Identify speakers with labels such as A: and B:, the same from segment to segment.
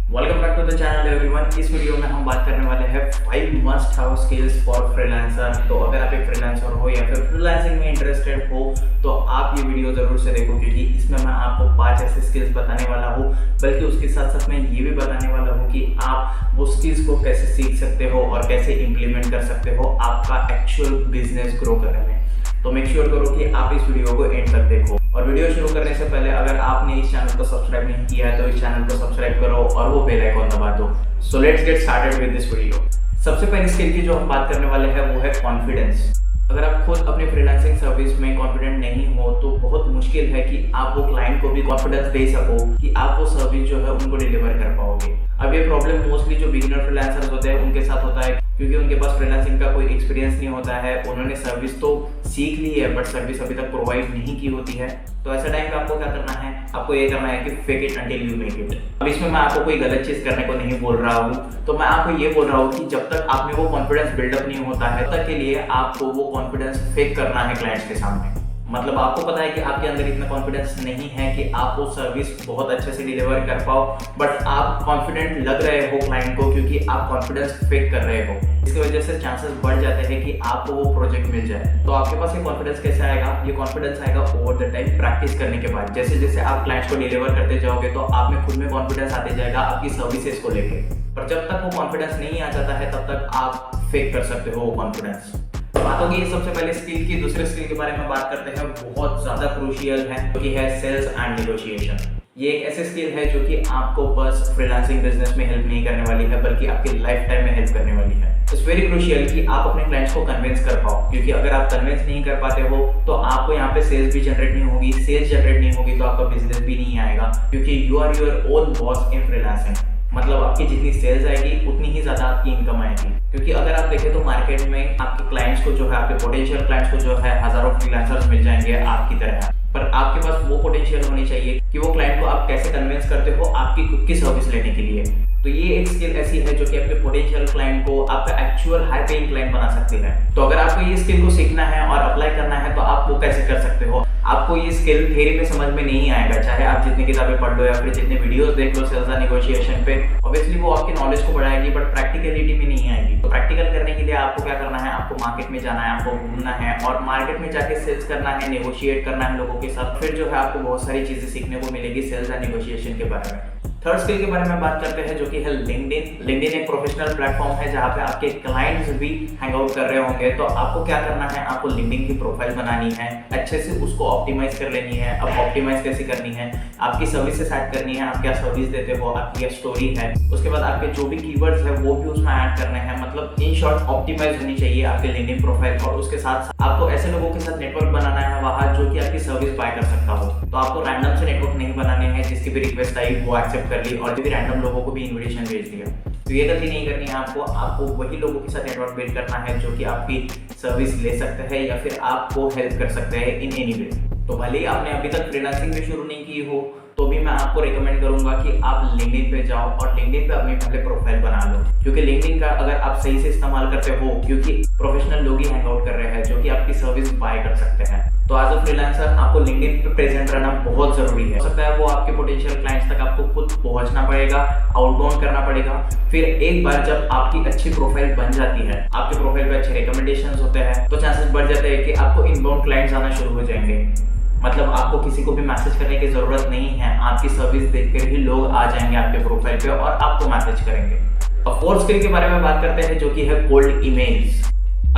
A: Welcome back to the channel everyone. इस video में हम बात करने वाले हैं 5 must have skills for freelancer. तो अगर आप एक फ्रीलांसर हो या फिर फ्रीलांसिंग में इंटरेस्टेड हो तो आप ये वीडियो जरूर से देखो, क्योंकि इसमें मैं आपको 5 ऐसे स्किल्स बताने वाला हूँ, बल्कि उसके साथ साथ मैं ये भी बताने वाला हूँ कि आप वो स्किल्स को कैसे सीख सकते हो और कैसे इम्प्लीमेंट कर सकते हो आपका एक्चुअल बिजनेस ग्रो करने में। तो मेक श्योर करो कि आप इस वीडियो को एंड तक देखो। और वीडियो शुरू करने से पहले अगर आपने इस चैनल को सब्सक्राइब नहीं किया है तो इस चैनल को सब्सक्राइब करो और वो बेल आइकन दबा दो। So let's get started with this video. सबसे पहली स्किल की जो हम बात करने वाले हैं वो है कॉन्फिडेंस। अगर आप खुद अपनी फ्रीलांसिंग सर्विस में कॉन्फिडेंट नहीं हो तो बहुत मुश्किल है कि आप वो क्लाइंट को भी कॉन्फिडेंस दे सको कि आप वो सर्विस जो है उनको डिलीवर कर पाओगे। अब ये प्रॉब्लम मोस्टली जो बिगिनर फ्रीलांसर्स होते हैं उनके साथ होता है, क्योंकि उनके पास फ्रीलांसिंग का कोई एक्सपीरियंस नहीं होता है। उन्होंने सर्विस तो सीख ली है बट सर्विस अभी तक प्रोवाइड नहीं की होती है। तो ऐसे टाइम पे आपको क्या करना है, आपको ये करना है कि fake it until you make it. अब इसमें मैं आपको कोई गलत चीज करने को नहीं बोल रहा हूँ, तो मैं आपको ये बोल रहा हूँ कि जब तक आप में वो कॉन्फिडेंस बिल्डअप नहीं होता है तब तक के लिए आपको वो कॉन्फिडेंस फेक करना है क्लाइंट्स के सामने। मतलब आपको पता है कि आपके अंदर इतना कॉन्फिडेंस नहीं है कि आप वो सर्विस बहुत अच्छे से डिलीवर कर पाओ, बट आप कॉन्फिडेंट लग रहे हो क्लाइंट को क्योंकि आप कॉन्फिडेंस फेक कर रहे हो। इसकी वजह से चांसेस बढ़ जाते हैं कि आपको वो प्रोजेक्ट मिल जाए। तो आपके पास ये कॉन्फिडेंस कैसे आएगा? ये कॉन्फिडेंस आएगा ओवर द टाइम, प्रैक्टिस करने के बाद। जैसे जैसे आप क्लाइंट्स को डिलीवर करते जाओगे तो आप में खुद में कॉन्फिडेंस आते जाएगा आपकी सर्विसेज को लेके। पर जब तक वो कॉन्फिडेंस नहीं आ जाता है तब तक आप फेक कर सकते हो वो कॉन्फिडेंस। बात होगी सबसे पहले स्किल की। दूसरे स्किल के बारे में बात करते हैं, बहुत ज्यादा क्रूशियल है, जो कि है सेल्स एंड नेगोशिएशन। ये एक ऐसी स्किल है जो कि आपको बस फ्रीलांसिंग बिजनेस में हेल्प नहीं करने वाली है, बल्कि आपकी लाइफ टाइम में हेल्प करने वाली है। इट्स वेरी क्रूशियल कि आप अपने क्लाइंट्स को कन्विंस कर पाओ, क्योंकि अगर आप कन्विंस नहीं कर पाते हो तो आपको यहाँ पे सेल्स भी जनरेट नहीं होगी। सेल्स जनरेट नहीं होगी तो आपका बिजनेस भी नहीं आएगा, क्योंकि you are your own boss in freelancing. मतलब आपकी जितनी सेल्स आएगी उतनी ही ज्यादा आपकी इनकम आएगी। क्योंकि अगर आप देखें तो मार्केट में आपके क्लाइंट्स को जो है, आपके पोटेंशियल क्लाइंट्स को जो है हजारों फ्रीलांसर्स मिल जाएंगे आपकी तरह, पर आपके पास वो पोटेंशियल होनी चाहिए कि वो क्लाइंट को आप कैसे कन्विंस करते हो आपकी खुद की सर्विस लेने के लिए। तो ये एक स्किल ऐसी है जो कि आपके पोटेंशियल क्लाइंट को आपका एक्चुअल हाई पेइंग क्लाइंट बना सकती है। तो अगर आपको ये स्किल को सीखना है और अप्लाई करना है तो आप वो कैसे कर सकते हो? आपको ये स्किल थ्योरी में समझ में नहीं आएगा, चाहे आप जितनी किताबें पढ़ लो या फिर जितने वीडियोस देख लो सेल्स एंड नेगोशिएशन पे। ऑब्वियसली वो आपकी नॉलेज को बढ़ाएगी बट प्रैक्टिकलिटी में नहीं आएगी। तो प्रैक्टिकल करने के लिए आपको क्या करना है, आपको मार्केट में जाना है, आपको घूमना है और मार्केट में जाके सेल्स करना है, नेगोशिएट करना है लोगों के साथ। फिर जो है आपको बहुत सारी चीजें सीखने को मिलेगी सेल्स एंड नेगोशिएशन के बारे में। थर्ड स्किल के बारे में बात करते हैं, जो कि है लिंक्डइन। लिंक्डइन एक प्रोफेशनल प्लेटफॉर्म है जहाँ पे आपके क्लाइंट्स भी हैंग आउट कर रहे होंगे। तो आपको क्या करना है, आपको लिंक्डइन की प्रोफाइल बनानी है, अच्छे से उसको ऑप्टिमाइज कर लेनी है। अब ऑप्टिमाइज कैसे करनी है, आपकी सर्विसेज ऐड करनी है, आप क्या सर्विस देते हो, आपकी क्या स्टोरी है, उसके बाद आपके जो भी कीवर्ड्स है वो भी उसमें ऐड करने हैं। मतलब इन शॉर्ट ऑप्टिमाइज होनी चाहिए आपके लिंक्डइन प्रोफाइल। और उसके साथ आपको ऐसे लोगों के साथ नेटवर्क बनाना है वहाँ जो कि आपकी सर्विस बाय कर सकता हो। तो आपको रैंडम से नेटवर्क नहीं बनाने हैं, जिसकी भी रिक्वेस्ट आई वो एक्सेप्ट कर ली और भी रैंडम लोगों को भी इनविटेशन भेज दिया। तो ये गलती नहीं करनी है आपको वही लोगों के साथ नेटवर्क बिल्ड करना है जो कि आपकी सर्विस ले सकते हैं या फिर आपको हेल्प कर सकते हैं इन एनी वे। तो भले ही आपने अभी तक फ्रीलांसिंग भी शुरू नहीं की हो तो भी मैं आपको रिकमेंड करूंगा कि आप लिंक्डइन पे जाओ और लिंक्डइन पे अपनी पहले प्रोफाइल बना लो, क्योंकि लिंक्डइन का अगर आप सही से इस्तेमाल करते हो, क्योंकि प्रोफेशनल लोग ही हैंग आउट कर रहे हैं जो कि आपकी सर्विस बाय कर सकते हैं। तो एज अ फ्रीलांसर आपको लिंक्डइन पे प्रेजेंट रहना बहुत जरूरी है। हो सकता है वो आपके पोटेंशियल क्लाइंट्स तक आपको खुद पहुंचना पड़ेगा, आउटबाउंड करना पड़ेगा। फिर एक बार जब आपकी अच्छी प्रोफाइल बन जाती है, आपके प्रोफाइल पे अच्छे रिकमेंडेशंस होते हैं, तो चांसेस बढ़ जाते हैं कि आपको इनबाउंड क्लाइंट्स आना शुरू हो जाएंगे। मतलब आपको किसी को भी मैसेज करने की जरूरत नहीं है, आपकी सर्विस देखकर ही लोग आ जाएंगे आपके प्रोफाइल पे और आपको मैसेज करेंगे। अब फोर्थ स्किल के बारे में बात करते हैं, जो कि है cold emails.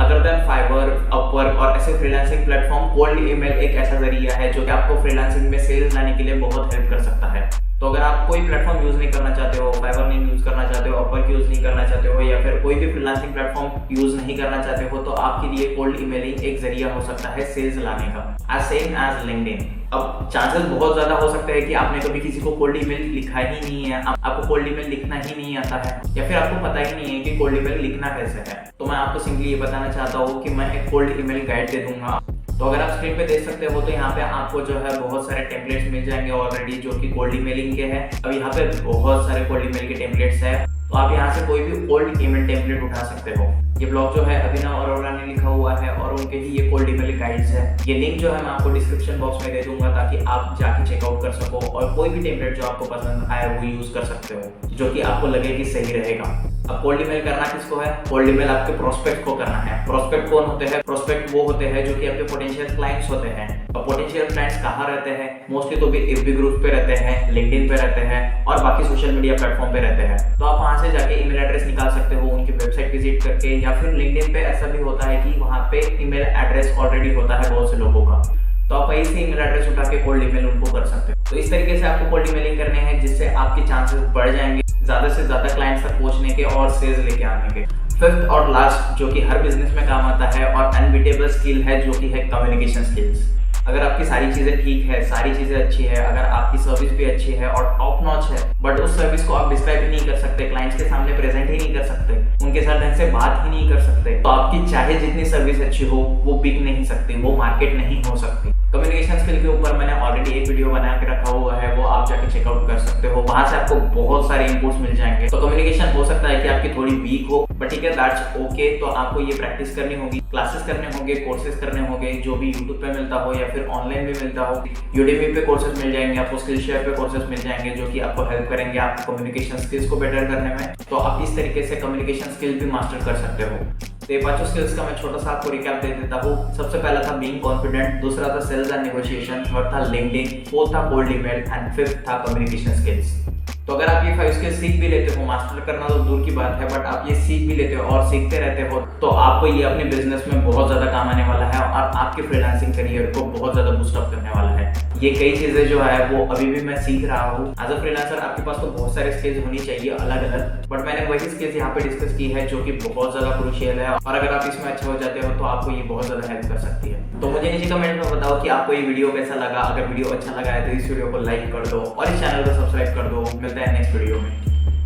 A: Other than Fiverr, Upwork और ऐसे फ्रीलांसिंग प्लेटफॉर्म, कोल्ड ईमेल एक ऐसा जरिया है जो कि आपको फ्रीलांसिंग में सेल्स लाने के लिए बहुत हेल्प कर सकता है। तो अगर आप कोई प्लेटफॉर्म यूज नहीं करना चाहते हो, फाइवर नहीं यूज करना चाहते हो, अपवर्क यूज नहीं करना चाहते हो या फिर कोई भी फ्रीलांसिंग प्लेटफॉर्म यूज नहीं करना चाहते हो, तो आपके लिए कोल्ड ईमेलिंग एक जरिया हो सकता है सेल्स लाने का, एज सेम एज लिंक्डइन। अब चांसेस बहुत ज्यादा हो सकते हैं कि आपने कभी किसी को कोल्ड ईमेल लिखा ही नहीं है, आपको कोल्ड ईमेल लिखना ही नहीं आता है, या फिर आपको पता ही नहीं है कि कोल्ड ईमेल लिखना कैसे है। तो मैं आपको सिंपली ये बताना चाहता हूँ कि मैं एक कोल्ड ईमेल गाइड दे दूंगा। तो अगर आप स्क्रीन पे देख सकते हो तो यहाँ पे आपको जो है बहुत सारे टेम्पलेट्स मिल जाएंगे ऑलरेडी जो कि कोल्ड ईमेलिंग के हैं। अब यहाँ पे बहुत सारे कोल्ड ईमेल के टेम्पलेट्स है। तो आप यहाँ से कोई भी ओल्ड ईमेल टेम्पलेट उठा सकते हो। ये ब्लॉग जो है अभिनव अरोरा ने लिखा हुआ है और उनके ही ये ओल्ड ईमेल गाइड्स है। ये लिंक जो है मैं आपको डिस्क्रिप्शन बॉक्स में दे दूंगा ताकि आप जाके चेकआउट कर सको और कोई भी टेम्पलेट जो आपको पसंद आए वो यूज कर सकते हो, जो कि आपको लगे कि सही रहेगा। अब कोल्ड ईमेल करना किसको है? कोल्ड ईमेल आपके प्रोस्पेक्ट को करना है। प्रोस्पेक्ट कौन होते हैं? प्रोस्पेक्ट वो होते हैं जो कि आपके पोटेंशियल क्लाइंट्स होते हैं। अब पोटेंशियल क्लाइंट्स कहाँ रहते हैं? मोस्टली तो भी एफबी ग्रुप पे रहते हैं, लिंक्डइन पे रहते हैं और बाकी सोशल मीडिया प्लेटफॉर्म पे रहते हैं। तो आप वहां से जाके ईमेल एड्रेस निकाल सकते हो उनकी वेबसाइट विजिट करके, या फिर लिंक्डइन पे ऐसा भी होता है कि वहां पे ईमेल एड्रेस ऑलरेडी होता है बहुत से लोगों का, तो आप वहीं से ईमेल एड्रेस उठा के कोल्ड ईमेल उनको कर सकते हो। तो इस तरीके से आपको कोल्ड ईमेलिंग करने हैं जिससे आपके चांसेस बढ़ जाएंगे ज्यादा से ज्यादा क्लाइंट्स तक पहुंचने के और सेल्स लेके आने के। फिफ्थ और लास्ट जो कि हर बिजनेस में काम आता है और अनबीटेबल स्किल है जो कि है कम्युनिकेशन स्किल्स। अगर आपकी सारी चीजें ठीक है, सारी चीजें अच्छी है, अगर आपकी सर्विस भी अच्छी है और टॉप नॉच है, बट उस सर्विस को आप डिस्क्राइब ही नहीं कर सकते, क्लाइंट्स के सामने प्रेजेंट ही नहीं कर सकते, उनके साथ ढंग से बात ही नहीं कर सकते, तो आपकी चाहे जितनी सर्विस अच्छी हो वो बिक नहीं सकती, वो मार्केट नहीं हो सकती। कम्युनिकेशन स्किल के ऊपर मैंने ऑलरेडी एक वीडियो बना के रखा हुआ है, वो आप जाके चेकआउट कर सकते हो, वहां से आपको बहुत सारे इनपुट्स मिल जाएंगे। तो कम्युनिकेशन हो सकता है कि आपकी थोड़ी वीक हो, बट ठीक है, दैट्स ओके। तो आपको ये प्रैक्टिस करनी होगी, क्लासेस करने होंगे, कोर्सेज करने होंगे, जो भी यूट्यूब पे मिलता हो या फिर ऑनलाइन भी मिलता हो। यूडेमी पे कोर्सेज मिल जाएंगे आपको, स्किलशेयर पे कोर्सेज मिल जाएंगे जो कि आपको हेल्प करेंगे आपको कम्युनिकेशन स्किल्स को बेटर करने में। तो आप इस तरीके से कम्युनिकेशन स्किल भी मास्टर कर सकते हो। तो ये पांचों स्किल्स का मैं छोटा सा आपको रिकैप दे देता हूँ। सबसे पहला था बीइंग कॉन्फिडेंट, दूसरा था सेल्स एंड नेगोशिएशन, थर्ड था लिंक्डइन, फोर्थ था कोल्ड ईमेल एंड फिफ्थ था कम्युनिकेशन स्किल्स। तो अगर आप ये 5 स्किल्स सीख भी लेते हो, मास्टर करना तो दूर की बात है, बट आप ये सीख भी लेते हो और सीखते रहते हो, तो आपको ये अपने बिजनेस में बहुत ज्यादा काम आने वाला है और आपके फ्रीलांसिंग करियर को बहुत ज्यादा बूस्ट अप करने वाला है। ये कई चीजें जो है वो अभी भी मैं सीख रहा हूँ। एज अ फ्रीलांसर आपके पास तो बहुत सारे स्किल्स होनी चाहिए अलग अलग, बट मैंने वही स्किल्स यहाँ पे डिस्कस की है जो कि बहुत ज्यादा क्रूशियल है, और अगर आप इसमें अच्छे हो जाते हो तो आपको ये बहुत ज्यादा हेल्प कर सकती है। तो मुझे नीचे कमेंट में बताओ कि आपको ये वीडियो कैसा लगा। अगर वीडियो अच्छा लगा है तो इस वीडियो को लाइक कर दो और इस चैनल को सब्सक्राइब कर दो। मिलते हैं नेक्स्ट वीडियो में।